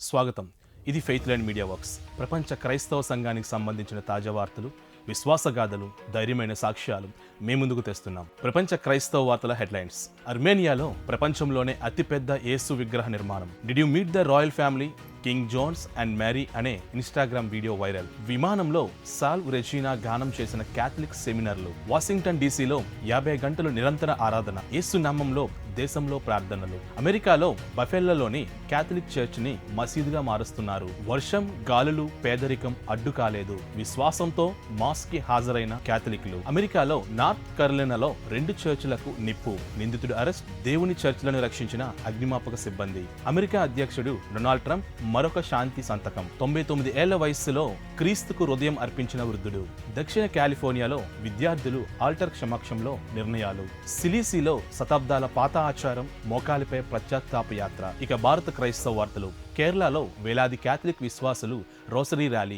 స్వాగతం. ఇది faith land media works. ప్రపంచ క్రైస్తవ సంఘానికి సంబంధించిన తాజా వార్తలు, విశ్వాసగాథలు, ధైర్యమైన సాక్ష్యాలు మేము ముందుకు తెస్తున్నాం. ప్రపంచ క్రైస్తవ వార్తల హెడ్లైన్స్. అర్మేనియాలో ప్రపంచంలోనే అతిపెద్ద యేసు విగ్రహ నిర్మాణం. Did you meet the royal family? King Jones and Mary అనే ఇన్స్టాగ్రామ్ వీడియో వైరల్. విమానంలో సాల్వ్ రెజీనా గానం చేసిన క్యాథలిక్ సెమినార్లు. వాషింగ్టన్ డీసీలో 50 గంటలు నిరంతర ఆరాధన. యేసు నామంలో దేశంలో ప్రార్థనలు. అమెరికాలో బఫెల్లోని క్యాథలిక్ చర్చ్ ని మసీదుగా మారుస్తున్నారు. వర్షం, గాలులు, పేదరికం అడ్డు కాలేదు. విశ్వాసంతో మాస్ కి హాజరైన క్యాథలిక్లు. అమెరికాలో నార్త్ కరోలినాలో 2 చర్చిలకు నిప్పు. నిందితుడు అరెస్ట్. దేవుని చర్చిలను రక్షించిన అగ్నిమాపక సిబ్బంది. అమెరికా అధ్యక్షుడు డొనాల్డ్ ట్రంప్ మరొక శాంతి సంతకం. 99 ఏళ్ల వయస్సులో క్రీస్తుకు హృదయం అర్పించిన వృద్ధుడు. దక్షిణ కాలిఫోర్నియాలో విద్యార్థులు ఆల్టర్ సమక్షంలో నిర్ణయాలు. సిలిసిలో శతాబ్దాల పాత ఆచారం, మోకాలిపై పశ్చాత్తాప యాత్ర. ఇక భారత క్రైస్తవ వార్తలు. కేరళలో వేలాది క్యాథలిక్ విశ్వాసులు రోసరీ ర్యాలీ.